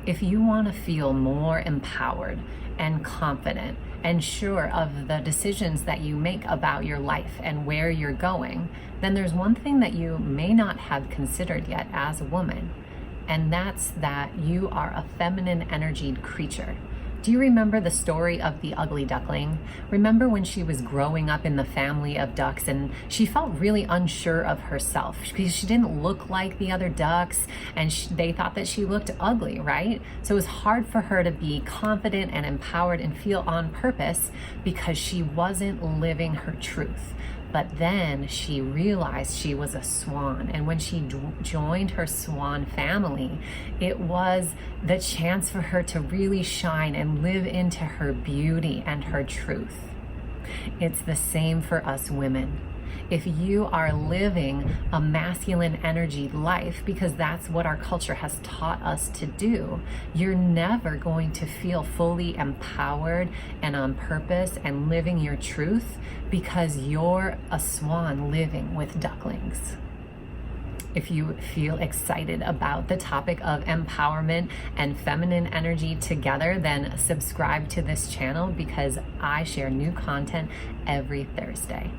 If you want to feel more empowered and confident and sure of the decisions that you make about your life and where you're going, then there's one thing that you may not have considered yet as a woman, and that's that you are a feminine energied creature. Do you remember the story of the ugly duckling? Remember when she was growing up in the family of ducks and she felt really unsure of herself because she didn't look like the other ducks, and they thought that she looked ugly, right? So it was hard for her to be confident and empowered and feel on purpose because she wasn't living her truth. But then she realized she was a swan. And when she joined her swan family, it was the chance for her to really shine and live into her beauty and her truth. It's the same for us women. If you are living a masculine energy life, because that's what our culture has taught us to do, you're never going to feel fully empowered and on purpose and living your truth because you're a swan living with ducklings. If you feel excited about the topic of empowerment and feminine energy together, then subscribe to this channel because I share new content every Thursday.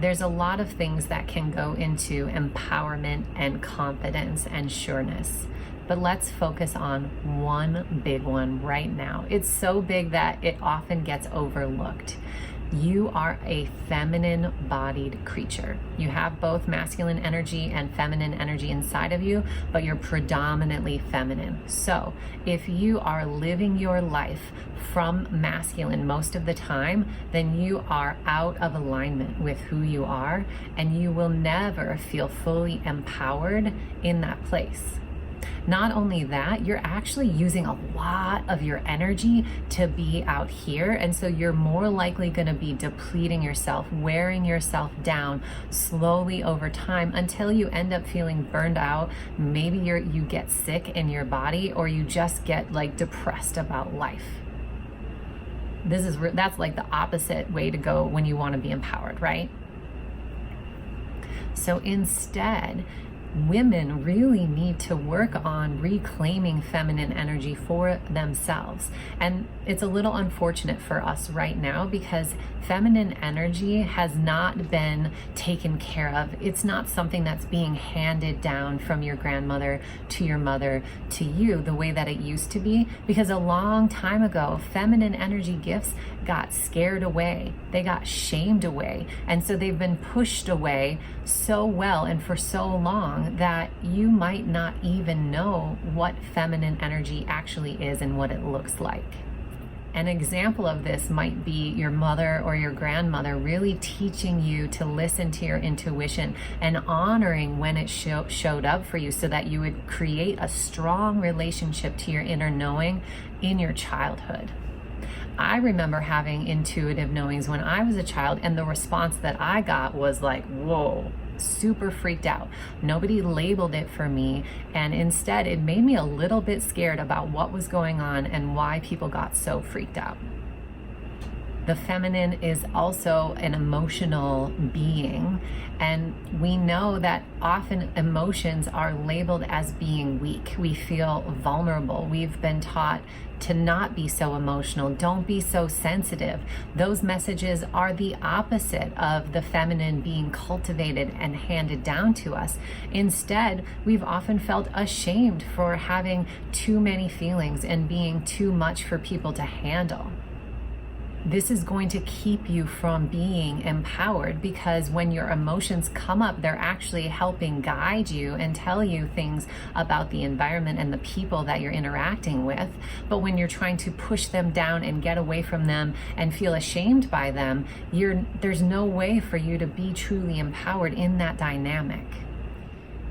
There's a lot of things that can go into empowerment and confidence and sureness. But let's focus on one big one right now. It's so big that it often gets overlooked. You are a feminine-bodied creature. You have both masculine energy and feminine energy inside of you, but you're predominantly feminine. So if you are living your life from masculine most of the time, then you are out of alignment with who you are, and you will never feel fully empowered in that place. Not only that, you're actually using a lot of your energy to be out here. And so you're more likely going to be depleting yourself, wearing yourself down slowly over time until you end up feeling burned out. Maybe you get sick in your body, or you just get like depressed about life. That's like the opposite way to go when you want to be empowered, right? So instead, women really need to work on reclaiming feminine energy for themselves. And it's a little unfortunate for us right now because feminine energy has not been taken care of. It's not something that's being handed down from your grandmother to your mother to you the way that it used to be, because a long time ago, feminine energy gifts got scared away. They got shamed away. And so they've been pushed away so well and for so long that you might not even know what feminine energy actually is and what it looks like. An example of this might be your mother or your grandmother really teaching you to listen to your intuition and honoring when it showed up for you so that you would create a strong relationship to your inner knowing in your childhood. I remember having intuitive knowings when I was a child, and the response that I got was like, whoa, super freaked out. Nobody labeled it for me, and instead it made me a little bit scared about what was going on and why people got so freaked out. The feminine is also an emotional being, and we know that often emotions are labeled as being weak. We feel vulnerable. We've been taught to not be so emotional. Don't be so sensitive. Those messages are the opposite of the feminine being cultivated and handed down to us. Instead, we've often felt ashamed for having too many feelings and being too much for people to handle. This is going to keep you from being empowered, because when your emotions come up, they're actually helping guide you and tell you things about the environment and the people that you're interacting with. But when you're trying to push them down and get away from them and feel ashamed by them, there's no way for you to be truly empowered in that dynamic.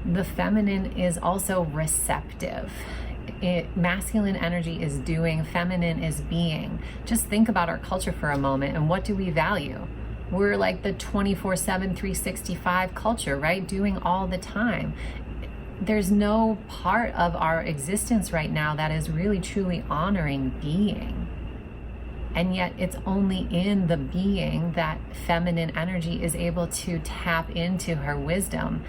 The feminine is also receptive. Masculine energy is doing, feminine is being. Just think about our culture for a moment, and what do we value? We're like the 24/7, 365 culture, right? Doing all the time. There's no part of our existence right now that is really truly honoring being. And yet it's only in the being that feminine energy is able to tap into her wisdom.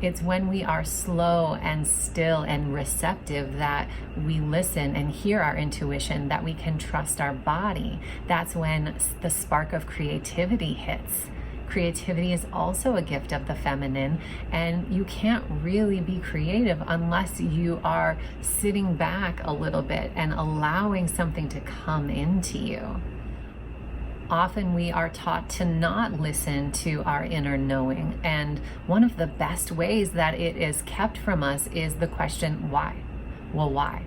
It's when we are slow and still and receptive that we listen and hear our intuition, that we can trust our body. That's when the spark of creativity hits. Creativity is also a gift of the feminine, and you can't really be creative unless you are sitting back a little bit and allowing something to come into you. Often we are taught to not listen to our inner knowing, and one of the best ways that it is kept from us is the question, why? Well, why?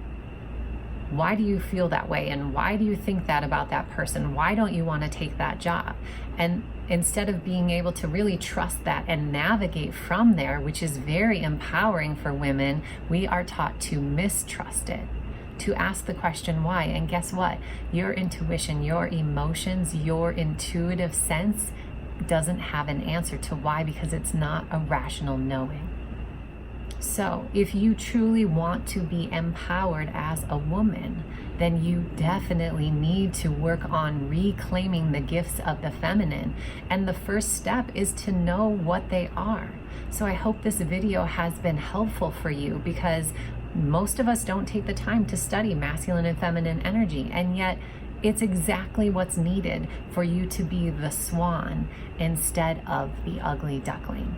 Why do you feel that way? And why do you think that about that person? Why don't you want to take that job? And instead of being able to really trust that and navigate from there, which is very empowering for women, we are taught to mistrust it, to ask the question why. And guess what? Your intuition, your emotions, your intuitive sense doesn't have an answer to why, because it's not a rational knowing. So if you truly want to be empowered as a woman, then you definitely need to work on reclaiming the gifts of the feminine. And the first step is to know what they are. So I hope this video has been helpful for you, because most of us don't take the time to study masculine and feminine energy, and yet it's exactly what's needed for you to be the swan instead of the ugly duckling.